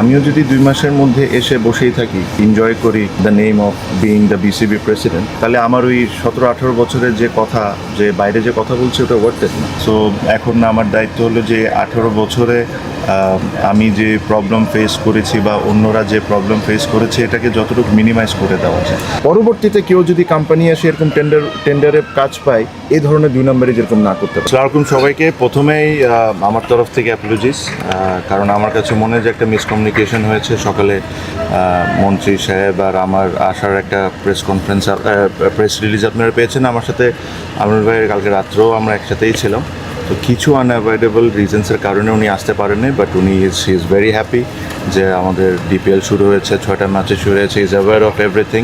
আমিও যদি 2 মাসের মধ্যে এসে বসেই থাকি, এনজয় করি the name of being the BCB president, তাহলে আমার ওই 17-18 বছরের যে কথা, যে বাইরে যে কথা বলছি, ওটা ওয়ার্থেড না। সো এখন আমার দায়িত্ব হলো যে 18 বছরে আমি যে প্রবলেম ফেস করেছি বা অন্যরা যে প্রবলেম ফেস করেছে, এটাকে যতটুকু মিনিমাইজ করে দেওয়া যায়। পরবর্তীতে কেউ যদি কোম্পানি এসে এরকম টেন্ডারে কাজ পায়, এই ধরনের 2 নম্বরে যেরকম না করতে পারে। আসসালামু আলাইকুম সবাইকে। প্রথমেই আমার তরফ থেকে অ্যাপোলজিস, কারণ আমার কাছে মনে হয় যে একটা মিসকমিউনিকেশন হয়েছে। সকালে মন্ত্রী সাহেব আর আমার আসার একটা প্রেস রিলিজ আপনারা পেয়েছেন। আমার সাথে আমির ভাইয়ের কালকে রাত্রেও আমরা একসাথেই ছিলাম। তো কিছু আনঅ্যাভয়েডেবল রিজনসের কারণে উনি আসতে পারেননি, but he is very happy যে আমাদের ডিপিএল শুরু হয়েছে, 6টা ম্যাচে শুরু হয়েছে। Is aware of everything.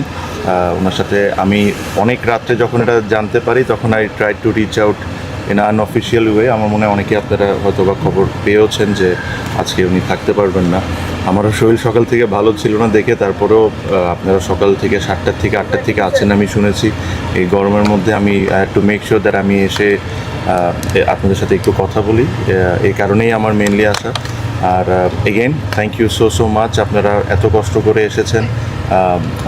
ওনার সাথে আমি অনেক রাত্রে যখন এটা জানতে পারি, তখন I try to reach out in unofficial way. আমার মনে হয় অনেকে আপনারা হয়তো বা খবর পেয়েওছেন যে আজকে উনি থাকতে পারবেন না। আমারও শরীর সকাল থেকে ভালো ছিল না দেখে, তারপরেও আপনারা সকাল থেকে 7টার থেকে 8টার থেকে আছেন আমি শুনেছি। এই গরমের মধ্যে আমি টু মেক শিওর দ্যাট আমি এসে আপনাদের সাথে একটু কথা বলি, এই কারণেই আমার মেনলি আসা। আর again thank you so much, আপনারা এত কষ্ট করে এসেছেন।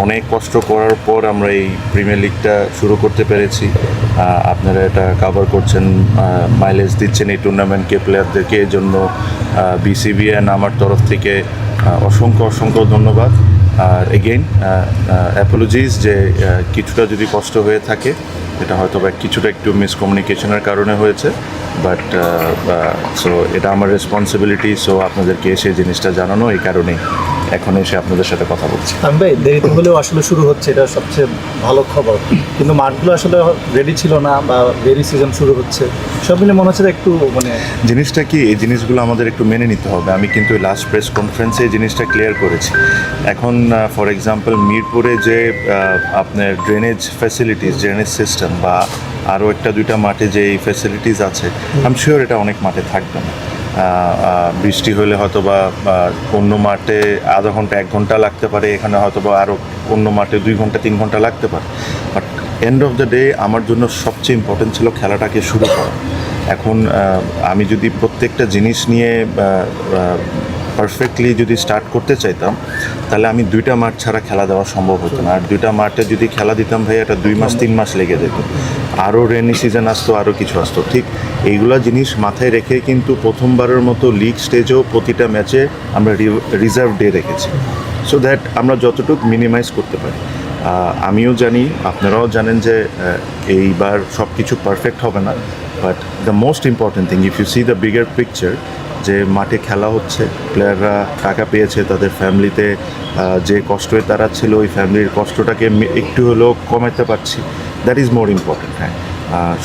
অনেক কষ্ট করার পর আমরা এই প্রিমিয়ার লিগটা শুরু করতে পেরেছি। আপনারা এটা কাভার করছেন, মাইলেজ দিচ্ছেন এই টুর্নামেন্টকে, প্লেয়ারদেরকে। এই জন্য বিসিবি অ্যান্ড আমার তরফ থেকে অসংখ্য ধন্যবাদ। আর এগেইন অ্যাপোলজিস যে কিছুটা যদি কষ্ট হয়ে থাকে, এটা হয়তো বা কিছুটা একটু মিসকমিউনিকেশনের কারণে হয়েছে, বাট সো এটা আমার রেসপন্সিবিলিটি। সো আপনাদেরকে এসে জিনিসটা জানানো, এই কারণেই এখন এসে আপনাদের সাথে কথা বলছি। আমি ভাই দেরিতে হলেও আসলে শুরু হচ্ছে, এটা সবচেয়ে ভালো খবর। কিন্তু মাঠগুলো আসলে রেডি ছিল না, বা ভেরি সিজন শুরু হচ্ছে, সব মিলে মনে হচ্ছে একটু জিনিসটা কি, এই জিনিসগুলো আমাদের একটু মেনে নিতে হবে। আমি কিন্তু লাস্ট প্রেস কনফারেন্সে এই জিনিসটা ক্লিয়ার করেছি। এখন ফর এক্সাম্পল মিরপুরে যে আপনার ড্রেনেজ সিস্টেম বা আরও 1-2টা মাঠে যে এই ফ্যাসিলিটিস আছে, আমি শিওর এটা অনেক মাঠে থাকবে না। বৃষ্টি হলে হয়তো বা অন্য মাঠে আধা ঘন্টা 1 ঘন্টা লাগতে পারে, এখানে হয়তো বা আরও অন্য মাঠে 2 ঘন্টা 3 ঘন্টা লাগতে পারে। But end of the day আমার জন্য সবচেয়ে ইম্পর্টেন্ট ছিল খেলাটাকে শুরু করা। এখন আমি যদি প্রত্যেকটা জিনিস নিয়ে পারফেক্টলি যদি স্টার্ট করতে চাইতাম, তাহলে আমি 2টা মাঠ ছাড়া খেলা দেওয়া সম্ভব হতো না। আর 2টা মাঠে যদি খেলা দিতাম ভাই, এটা 2 মাস 3 মাস লেগে যেত। আরও রেনি সিজন আসতো, আরও কিছু আসতো। ঠিক এইগুলা জিনিস মাথায় রেখে কিন্তু প্রথমবারের মতো লিগ স্টেজেও প্রতিটা ম্যাচে আমরা রিজার্ভ ডে রেখেছি, সো দ্যাট আমরা যতটুকু মিনিমাইজ করতে পারি। আমিও জানি, আপনারাও জানেন যে এইবার সব কিছু পারফেক্ট হবে না, but the most important thing, if you see the bigger picture, যে মাঠে খেলা হচ্ছে, প্লেয়াররা টাকা পেয়েছে, তাদের ফ্যামিলিতে যে কষ্টে তারা ছিল, ওই ফ্যামিলির কষ্টটাকে একটু হলেও কমাতে পারছি, দ্যাট ইজ মোর ইম্পর্টেন্ট। হ্যাঁ,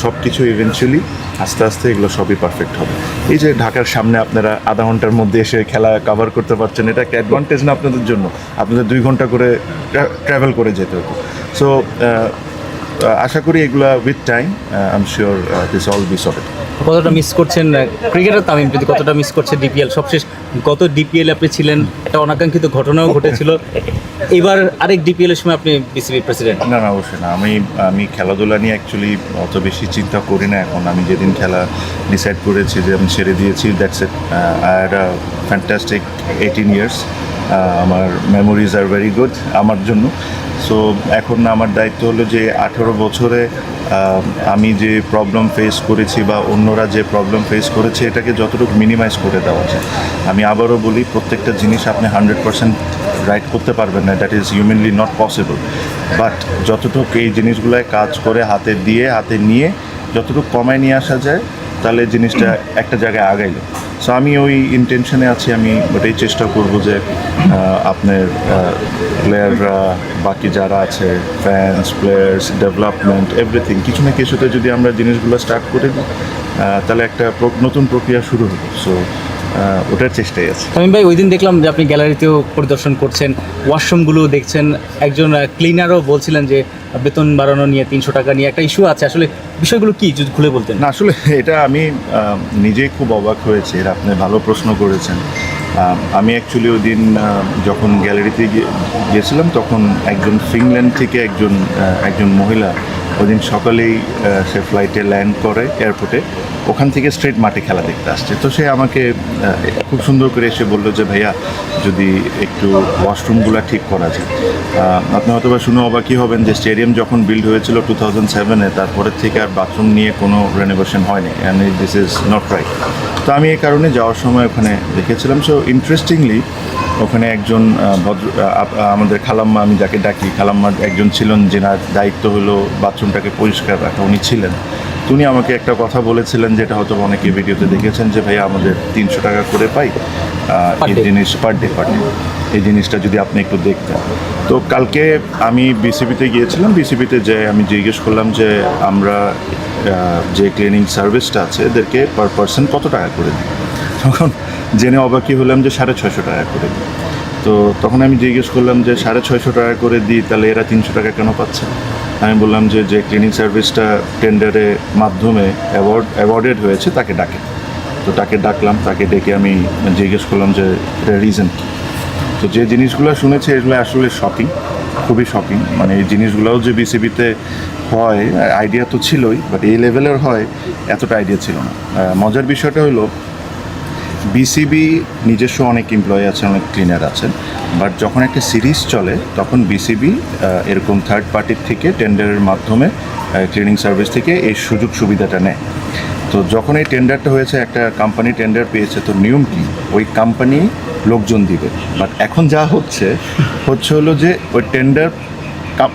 সব কিছু ইভেনচুয়ালি আস্তে আস্তে এগুলো সবই পারফেক্ট হবে। এই যে ঢাকার সামনে আপনারা আধা ঘন্টার মধ্যে এসে খেলা কভার করতে পারছেন, এটা একটা অ্যাডভান্টেজ না আপনাদের জন্য? আপনাদের 2 ঘন্টা করে ট্রাভেল করে যেতে হতো। সো আশা করি এগুলা with time I am sure this all be sorted. কতটা মিস করছেন ক্রিকেটার তামিম, যদি কতটা মিস করছে ডিপিএল? সবশেষ গত ডিপিএল আপনি ছিলেন, একটা অনাকাঙ্ক্ষিত ঘটনাও ঘটেছিল, এবার আরেক ডিপিএল এর সময় আপনি বিসিবি প্রেসিডেন্ট। না, অবশ্যই না। আমি খেলাধুলা নিয়ে অ্যাকচুয়ালি অত বেশি চিন্তা করি না এখন। আমি যেদিন খেলা ডিসাইড করেছি যে আমি ছেড়ে দিয়েছি, that's it. I had a fantastic 18 years. আমার মেমোরিজ আর ভেরি গুড আমার জন্য। সো এখন আমার দায়িত্ব হলো যে 18 বছরে আমি যে প্রবলেম ফেস করেছি বা অন্যরা যে প্রবলেম ফেস করেছে, এটাকে যতটুকু মিনিমাইজ করে দেওয়া যায়। আমি আবারও বলি, প্রত্যেকটা জিনিস আপনি 100% রাইট করতে পারবেন না, that is humanly not possible. But যতটুকু এই জিনিসগুলোয় কাজ করে হাতে নিয়ে যতটুকু কমায় নিয়ে আসা যায়, তাহলে জিনিসটা একটা জায়গায় আগাইল। সো আমি ওই ইন্টেনশনে আছি। আমি ওটাই চেষ্টা করব যে আপনার প্লেয়াররা, বাকি যারা আছে, ফ্যান্স, প্লেয়ার্স, ডেভেলপমেন্ট, এভরিথিং, কিছু না কিছুতে যদি আমরা জিনিসগুলো স্টার্ট করে দিই, তাহলে একটা নতুন প্রক্রিয়া শুরু হবে। সো ওটার চেষ্টাই আছে। তামিম ভাই, ওই দিন দেখলাম যে আপনি গ্যালারিতেও পরিদর্শন করছেন, ওয়াশরুমগুলো দেখছেন, একজন ক্লিনারও বলছিলেন যে বেতন বাড়ানো নিয়ে 300 টাকা নিয়ে একটা ইস্যু আছে। আসলে বিষয়গুলো কি, যদি খুলে বলতেন? না, আসলে এটা আমি নিজেই খুব অবাক হয়েছি। এর আপনি ভালো প্রশ্ন করেছেন। আমি অ্যাকচুয়ালি ওই দিন যখন গ্যালারিতে গিয়েছিলাম, তখন একজন ফিনল্যান্ড থেকে একজন মহিলা ওই দিন সকালেই সে ফ্লাইটে ল্যান্ড করে এয়ারপোর্টে, ওখান থেকে স্ট্রেট মাঠে খেলা দেখতে আসছে। তো সে আমাকে খুব সুন্দর করে এসে বললো যে ভাইয়া যদি একটু ওয়াশরুমগুলো ঠিক করা যায়। আপনি হয়তো বা শুনে অবাকই হবেন যে স্টেডিয়াম যখন বিল্ড হয়েছিল 2007-এ, তারপরের থেকে আর বাথরুম নিয়ে কোনো রেনোভেশন হয়নি, and this is not right. তো আমি এই কারণে যাওয়ার সময় ওখানে দেখেছিলাম। সো ইন্টারেস্টিংলি ওখানে একজন আমাদের খালাম্মা, আমি যাকে ডাকি খালাম্মার একজন ছিলেন, যেনার দায়িত্ব হলো বাথরুমটাকে পরিষ্কার রাখা, উনি ছিলেন। তো উনি আমাকে একটা কথা বলেছিলেন, যেটা হয়তো অনেকে ভিডিওতে দেখেছেন, যে ভাইয়া আমাদের 300 টাকা করে পাই এই জিনিস পার ডে এই জিনিসটা যদি আপনি একটু দেখতেন। তো কালকে আমি বিসিবিতে গিয়েছিলাম, বিসিবিতে যে আমি জিজ্ঞেস করলাম যে আমরা যে ক্লিনিং সার্ভিসটা আছে এদেরকে পার পার্সন কত টাকা করে দিই। তখন জেনে অবাকই হলাম যে 650 টাকা করে দিই। তো তখন আমি জিজ্ঞেস করলাম যে 650 টাকা করে দিই, তাহলে এরা 300 টাকা কেন পাচ্ছে? আমি বললাম যে ক্লিনিং সার্ভিসটা টেন্ডারের মাধ্যমে অ্যাওয়ার্ডেড হয়েছে তাকে ডাকে। তো তাকে ডাকলাম, তাকে ডেকে আমি জিজ্ঞেস করলাম যে রিজন কী। তো যে জিনিসগুলো শুনেছে এগুলো আসলে শকিং, খুবই শকিং। মানে এই জিনিসগুলোও যে বিসিবিতে হয় আইডিয়া তো ছিলই, বাট এই লেভেলের হয় এতটা আইডিয়া ছিল না। মজার বিষয়টা হলো বিসিবি নিজস্ব অনেক এমপ্লয়ি আছেন, অনেক ক্লিনার আছেন, বাট যখন একটা সিরিজ চলে তখন বিসিবি এরকম থার্ড পার্টির থেকে টেন্ডারের মাধ্যমে ক্লিনিং সার্ভিস থেকে এই সুযোগ সুবিধাটা নেয়। তো যখন এই টেন্ডারটা হয়েছে, একটা কোম্পানি টেন্ডার পেয়েছে, তো নিয়ম কি ওই কোম্পানি লোকজন দিবে। বাট এখন যা হচ্ছে হলো যে ওই টেন্ডার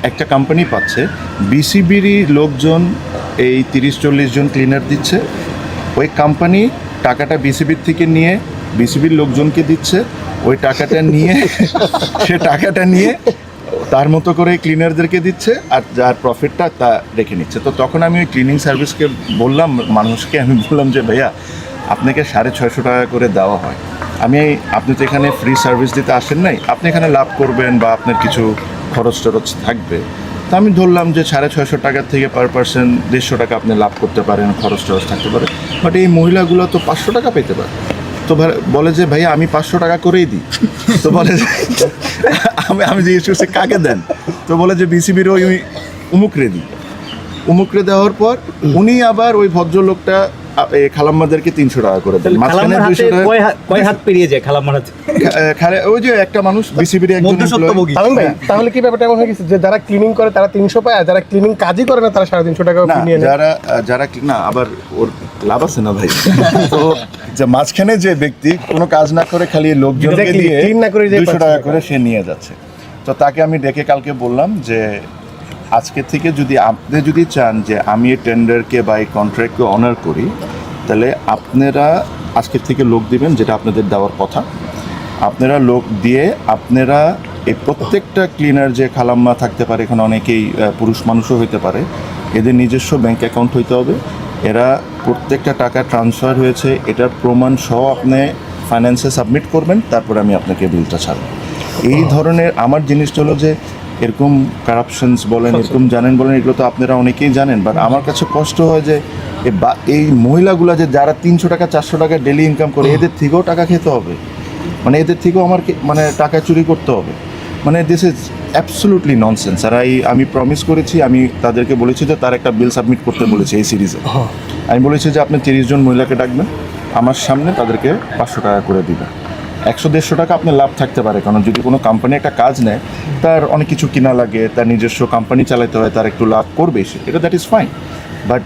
একটা কোম্পানি পাচ্ছে, বিসিবিরই লোকজন এই 30-40 জন ক্লিনার দিচ্ছে, ওই কোম্পানি টাকাটা বিসিবির থেকে নিয়ে বিসিবির লোকজনকে দিচ্ছে, ওই টাকাটা নিয়ে সে টাকাটা নিয়ে তার মতো করে ক্লিনারদেরকে দিচ্ছে, আর যার প্রফিটটা তা রেখে নিচ্ছে। তো তখন আমি ওই ক্লিনিং সার্ভিসকে বললাম, মানুষকে আমি বললাম যে ভাইয়া আপনাকে 650 টাকা করে দেওয়া হয়, আপনি তো এখানে ফ্রি সার্ভিস দিতে আসেন নাই, আপনি এখানে লাভ করবেন বা আপনার কিছু খরচ টরচ থাকবে। তো আমি ধরলাম যে 650 টাকার থেকে পার পার্সন 150 টাকা আপনি লাভ করতে পারেন, খরচ টরচ থাকতে পারে। বাট এই মহিলাগুলো তো 500 টাকা পেতে পারে। তো বলে যে ভাইয়া আমি 500 টাকা করেই দিই। তো বলে যে আমি জিজ্ঞেস করছি কাকে দেন? তো বলে যে বিসিবির ওই উমুকরে দেওয়ার পর উনি আবার ওই ভদ্রলোকটা খালাম্মাদেরকে 300 টাকা করে দেন। মাঝখানে 200 টাকা কয় হাত পেরিয়ে যায় খালাম্মার হাতে? ওই যে একটা মানুষ বিসিবির একজন মধ্যস্বত্বভোগী। তামিম ভাই, তাহলে কি ব্যাপারটা এমন হয়ে গেছে যে যারা ক্লিনিং করে তারা 300 পায়, আর যারা ক্লিনিং কাজই করে না তারা 350 টাকা না, নিয়ে নেয়? যারা না, আবার ওর লাভ আছে না ভাই। তো যে মাঝখানে যে ব্যক্তি কোনো কাজ না করে খালি লোকজনকে Exactly, দিয়ে clean না করে যে 200 টাকা করে সে নিয়ে যাচ্ছে। তো তাকে আমি ডেকে কালকে বললাম যে আজকে থেকে আপনি যদি চান যে আমি এই টেন্ডারকে বা এই কন্ট্রাক্টকে অনার করি, তাহলে আপনারা আজকের থেকে লোক দিবেন, যেটা আপনাদের দেওয়ার কথা। আপনারা লোক দিয়ে আপনারা এই প্রত্যেকটা ক্লিনার যে খালাম্মা থাকতে পারে, এখানে অনেকেই পুরুষ মানুষও হইতে পারে, এদের নিজস্ব ব্যাংক অ্যাকাউন্ট হইতে হবে। এরা প্রত্যেকটা টাকা ট্রান্সফার হয়েছে এটার প্রমাণ সহ আপনি ফাইন্যান্সে সাবমিট করবেন, তারপরে আমি আপনাকে বিলটা ছাড়ব। এই ধরনের আমার জিনিসটা হলো যে এরকম কারাপশনস বলেন, এরকম বলেন, এগুলো তো আপনারা অনেকেই জানেন। বাট আমার কাছে কষ্ট হয় যে এই মহিলাগুলো যে যারা 300 টাকা 400 টাকা ডেলি ইনকাম করে, এদের থেকেও টাকা খেতে হবে, মানে এদের থেকেও আমার মানে টাকা চুরি করতে হবে। মানে দিস ইজ অ্যাবসলুটলি ননসেন্স। আর আমি প্রমিস করেছি, আমি তাদেরকে বলেছি যে তার একটা বিল সাবমিট করতে বলেছি এই সিরিজে। আমি বলেছি যে আপনি 30 জন মহিলাকে ডাকবেন, আমার সামনে তাদেরকে 500 টাকা করে দিবেন। 100-150 টাকা আপনার লাভ থাকতে পারে, কারণ যদি কোনো কোম্পানি একটা কাজ নেয় তার অনেক কিছু কিনা লাগে, তার নিজস্ব কোম্পানি চালাতে হয়, তার একটু লাভ করবে সে, এটা দ্যাট ইজ ফাইন। বাট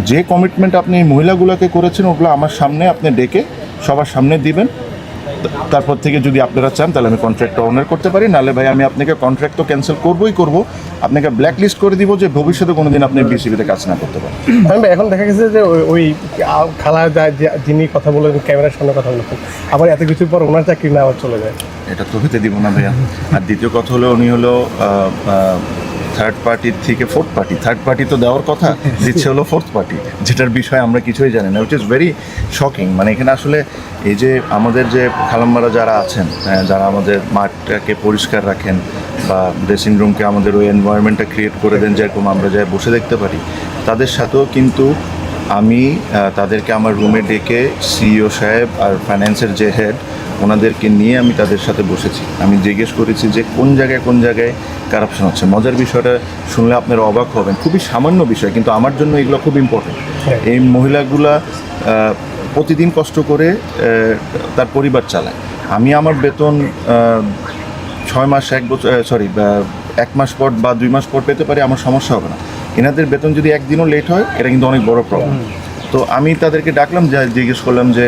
যে কমিটমেন্ট আপনি এই মহিলাগুলোকে করেছেন ওগুলো আমার সামনে আপনি ডেকে সবার সামনে দিবেন। তারপর থেকে যদি আপনারা চান তাহলে আমি কন্ট্রাক্টটা অনার করতে পারি, নাহলে ভাই আমি আপনাকে কন্ট্রাক্ট তো ক্যান্সেল করবো, আপনাকে ব্ল্যাক লিস্ট করে দিব যে ভবিষ্যতে কোনোদিন আপনি বিসিবিতে কাজ না করতে পারেন। তামিম ভাই, এখন দেখা গেছে যে ওই খালা যিনি কথা বলেছেন, ক্যামেরার সামনে কথা বলেছেন, আবার এত কিছুর পর ওনার চাকরি না আবার চলে যায়, এটা তো হতে দিব না ভাইয়া। আর দ্বিতীয় কথা হলো উনি হলো থার্ড পার্টির থেকে ফোর্থ পার্টি। থার্ড পার্টি তো দেওয়ার কথা, দিচ্ছে হলো ফোর্থ পার্টি, যেটার বিষয়ে আমরা কিছুই জানি না, উইচ ইজ ভেরি শকিং। মানে এখানে আসলে এই যে আমাদের যে খালাম্মারা যারা আছেন, যারা আমাদের মাঠটাকে পরিষ্কার রাখেন বা ড্রেসিং রুমকে আমাদের ওই এনভায়রনমেন্টটা ক্রিয়েট করে দেন যেরকম আমরা যাই বসে দেখতে পারি, তাদের সাথেও কিন্তু আমি তাদেরকে আমার রুমে ডেকে সিইও সাহেব আর ফাইন্যান্সের যে হেড ওনাদেরকে নিয়ে আমি তাদের সাথে বসেছি। আমি জিজ্ঞেস করেছি যে কোন জায়গায় কারাপশন হচ্ছে। মজার বিষয়টা শুনলে আপনারা অবাক হবেন, খুবই সামান্য বিষয়, কিন্তু আমার জন্য এগুলো খুব ইম্পর্টেন্ট। এই মহিলাগুলা প্রতিদিন কষ্ট করে তার পরিবার চালায়। আমি আমার বেতন 6 মাস 1 মাস পর বা 2 মাস পর পেতে পারি, আমার সমস্যা হবে না। এনাদের বেতন যদি একদিনও লেট হয়, এটা কিন্তু অনেক বড় প্রবলেম। তো আমি তাদেরকে ডাকলাম, জিজ্ঞেস করলাম যে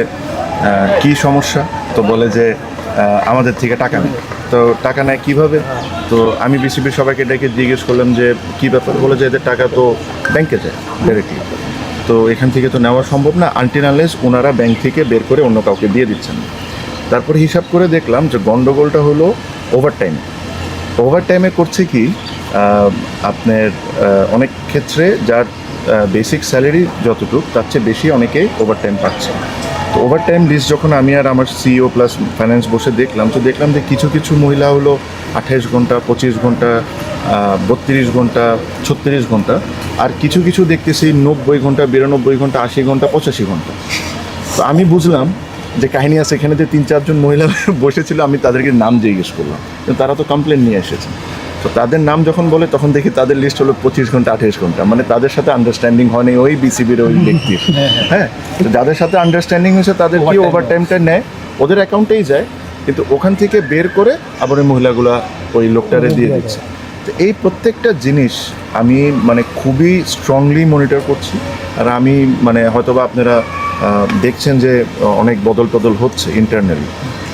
কি সমস্যা। তো বলে যে আমাদের থেকে টাকা নেয়। তো টাকা নেয় কীভাবে? তো আমি বিসিবির সবাইকে ডেকে জিজ্ঞেস করলাম যে কী ব্যাপার। বলে যে এদের টাকা তো ব্যাংকে যায় ডাইরেক্টলি, তো এখান থেকে তো নেওয়া সম্ভব না আনটিল আনলেস ওনারা ব্যাংক থেকে বের করে অন্য কাউকে দিয়ে দিচ্ছেন। তারপরে হিসাব করে দেখলাম যে গন্ডগোলটা হলো ওভারটাইমে করছে কি, আপনার অনেক ক্ষেত্রে যার বেসিক স্যালারি যতটুকু তার চেয়ে বেশি অনেকেই ওভারটাইম পাচ্ছে। তো ওভারটাইম লিস্ট যখন আমি আর আমার সিইও প্লাস ফাইন্যান্স বসে দেখলাম, তো দেখলাম যে কিছু মহিলা হলো 28 ঘন্টা, 25 ঘন্টা, 32 ঘন্টা, 36 ঘন্টা, আর কিছু দেখতেছি 90 ঘন্টা, 92 ঘন্টা, 80 ঘন্টা, 85 ঘন্টা। তো আমি বুঝলাম যে কাহিনী আছে এখানে, যে 3-4 জন মহিলা বসেছিল, আমি তাদেরকে নাম জিজ্ঞেস করলাম, কিন্তু তারা তো কমপ্লেন নিয়ে এসেছে। তো তাদের নাম যখন বলে তখন দেখি তাদের লিস্ট হলো 25 ঘন্টা, 28 ঘন্টা, মানে তাদের সাথে আন্ডারস্ট্যান্ডিং হয়নি ওই বিসিবির ওই ব্যক্তির। হ্যাঁ, তো যাদের সাথে আন্ডারস্ট্যান্ডিং হয়েছে তাদের কি ওভারটাইমটা নেয়, ওদের অ্যাকাউন্টেই যায়, কিন্তু ওখান থেকে বের করে আবার ওই মহিলাগুলা ওই লোকটারে দিয়ে দিচ্ছে। তো এই প্রত্যেকটা জিনিস আমি মানে খুবই স্ট্রংলি মনিটর করছি। আর আমি মানে হয়তোবা আপনারা দেখছেন যে অনেক বদল হচ্ছে ইন্টারনালি,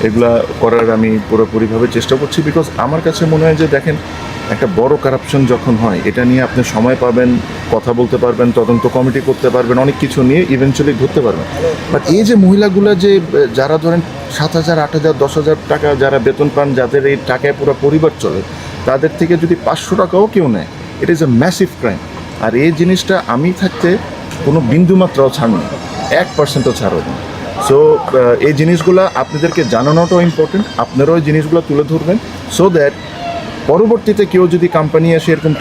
এগুলা করার আমি পুরোপুরিভাবে চেষ্টা করছি। বিকজ আমার কাছে মনে হয় যে দেখেন, একটা বড় কারাপশন যখন হয়, এটা নিয়ে আপনি সময় পাবেন, কথা বলতে পারবেন, তদন্ত কমিটি করতে পারবেন, অনেক কিছু নিয়ে ইভেনচুয়ালি ধরতে পারবেন। বাট এই যে মহিলাগুলো যে যারা ধরেন 7,000, 8,000, 10,000 টাকা যারা বেতন পান, যাদের এই টাকায় পুরো পরিবার চলে, তাদের থেকে যদি 500 টাকাও কেউ নেয়, it is a massive crime. আর এই জিনিসটা আমি থাকতে কোনো বিন্দুমাত্রাও ছাড় নেই, 1%ও ছাড় নেই। সো এই জিনিসগুলো আপনাদেরকে জানানোটাও ইম্পর্টেন্ট, আপনারাও এই জিনিসগুলো তুলে ধরবেন, সো দ্যাট পরবর্তীতে কেউ যদি কোম্পানি এসে এরকম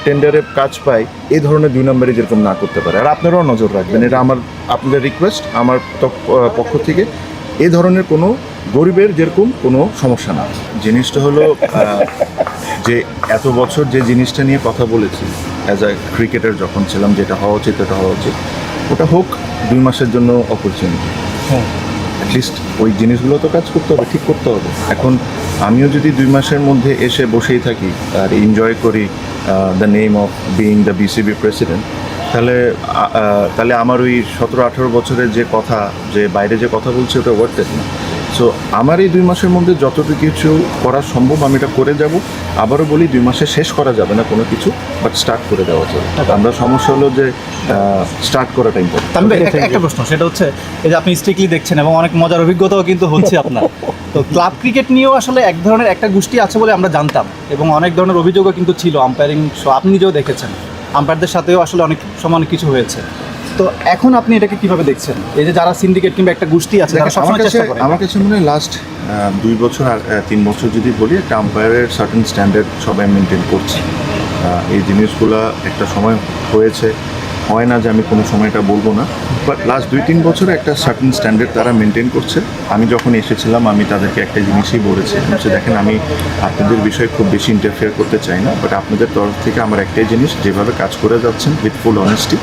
টেন্ডারে কাজ পায়, এই ধরনের 2 নম্বরে যেরকম না করতে পারে। আর আপনারাও নজর রাখবেন, এটা আপনাদের রিকোয়েস্ট আমার পক্ষ থেকে। এই ধরনের কোনো গরিবের যেরকম কোনো সমস্যা না। জিনিসটা হলো যে এত বছর যে জিনিসটা নিয়ে কথা বলেছি অ্যাজ আ ক্রিকেটার যখন ছিলাম, যেটা হওয়া উচিত ওটা হোক 2 মাসের জন্য অপরচুনিটি। অ্যাটলিস্ট ওই জিনিসগুলো তো কাজ করতে হবে, ঠিক করতে হবে। এখন আমিও যদি 2 মাসের মধ্যে এসে বসেই থাকি আর এনজয় করি the name of being the BCB president, তাহলে আমার ওই 17-18 বছরের যে কথা, যে বাইরে যে কথা বলছে, ওটা ওয়ার্থেড না। সো আমার এই 2 মাসের মধ্যে যতটুকু কিছু করা সম্ভব আমি এটা করে যাব। আবারও বলি, 2 মাসে শেষ করা যাবে না কোনো কিছু, বাট স্টার্ট করে দেওয়া যাবে। আমরা সমস্যা হলো যে স্টার্ট করাটা ইম্পর্টেন্ট। তানভীর, একটা প্রশ্ন, সেটা হচ্ছে এই যে আপনি স্ট্রিক্টলি দেখছেন এবং অনেক মজার অভিজ্ঞতাও কিন্তু হচ্ছে আপনার, তো ক্লাব ক্রিকেট নিয়েও আসলে এক ধরনের একটা গোষ্ঠী আছে বলে আমরা জানতাম, এবং অনেক ধরনের অভিযোগও কিন্তু ছিল আম্পায়ারিং, আপনি নিজেও দেখেছেন, আম্পায়ারদের সাথেও আসলে অনেক সমান কিছু হয়েছে। তো এখন আপনি এটাকে কিভাবে দেখছেন, এই যে যারা সিন্ডিকেট কিংবা একটা গোষ্ঠী আছে যারা সবসময় চেষ্টা করে? আমার কাছে মনে হয় লাস্ট 2 বছর আর 3 বছর যদি বলি, একটা আম্পায়ারের সার্টেন স্ট্যান্ডার্ড সবাই মেনটেন করছে। এই জিনিসগুলো একটা সময় হয়েছে, হয় না যে আমি কোনো সময়টা বলবো না, বাট লাস্ট 2-3 বছরে একটা সার্টেন স্ট্যান্ডার্ড তারা মেনটেন করছে। আমি যখন এসেছিলাম আমি তাদেরকে একটা জিনিসই বলেছি যে দেখেন, আমি আপনাদের বিষয়ে খুব বেশি ইন্টারফেয়ার করতে চাই না, বাট আপনাদের তরফ থেকে আমার একটাই জিনিস, যেভাবে কাজ করে যাচ্ছেন উইথ ফুল অনেস্টি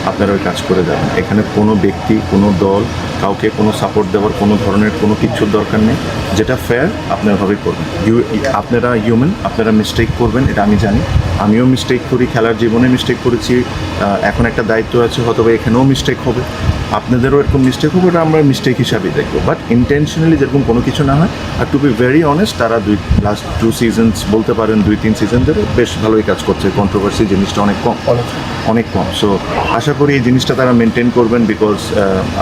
আপনারা ওই কাজ করে যাবেন। এখানে কোনো ব্যক্তি, কোনো দল, কাউকে কোনো সাপোর্ট দেওয়ার কোনো ধরনের কোনো কিছুর দরকার নেই। যেটা ফেয়ার আপনারা ওভাবেই করবেন। আপনারা হিউম্যান, আপনারা মিস্টেক করবেন, এটা আমি জানি। আমিও মিস্টেক করি, খেলার জীবনে মিস্টেক করেছি, এখন একটা দায়িত্ব আছে, হয়তো এখানেও মিস্টেক হবে, আপনাদেরও এরকম মিস্টেক হবে, ওটা আমরা মিস্টেক হিসাবেই দেখবো। বাট ইন্টেনশনালি যেরকম কোনো কিছু না হয়। আর টু বি ভেরি অনেস্ট, তারা লাস্ট 2 সিজনস বলতে পারেন, 2-3 সিজন ধরে বেশ ভালোই কাজ করছে। কন্ট্রোভার্সি জিনিসটা অনেক কম। সো আশা করি এই জিনিসটা তারা মেনটেন করবেন, বিকজ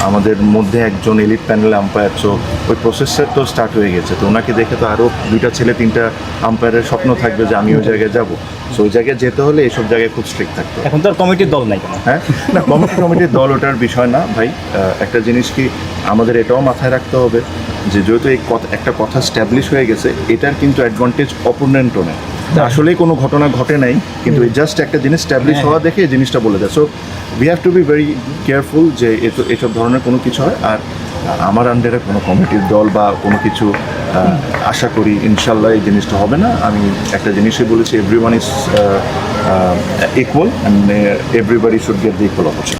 আমাদের মধ্যে একজন এলিট প্যানেল আম্পায়ার, সো ওই প্রসেসটা তো স্টার্ট হয়ে গেছে। তো ওনাকে দেখে তো আরও 2টা ছেলে 3টা আম্পায়ারের স্বপ্ন থাকবে যে আমি ওই জায়গায় যাবো। সো ওই জায়গায় যেতে হলে এইসব জায়গায় খুব স্ট্রিক্ট থাকতে হবে। এখন তো আর কমিটির দল নাই কেন? হ্যাঁ, না, কমিটির দল ওটার বিষয় না ভাই। একটা জিনিস কি আমাদের এটাও মাথায় রাখতে হবে যে যেহেতু একটা কথা স্ট্যাবলিশ হয়ে গেছে, এটার কিন্তু অ্যাডভান্টেজ অপোনেন্টও নেয়। আসলেই কোনো ঘটনা ঘটে নাই, কিন্তু জাস্ট একটা জিনিস স্ট্যাবলিশ হওয়া দেখে এই জিনিসটা বলে দেয়। So we have to be very careful যে এসব ধরনের কোনো কিছু হয়। আর আমার আন্ডারে কোনো কমিটির দল বা কোনো কিছু আশা করি ইনশাল্লাহ এই জিনিসটা হবে না। আমি একটা জিনিসই বলেছি, everyone is equal and everybody should get the equal opportunity.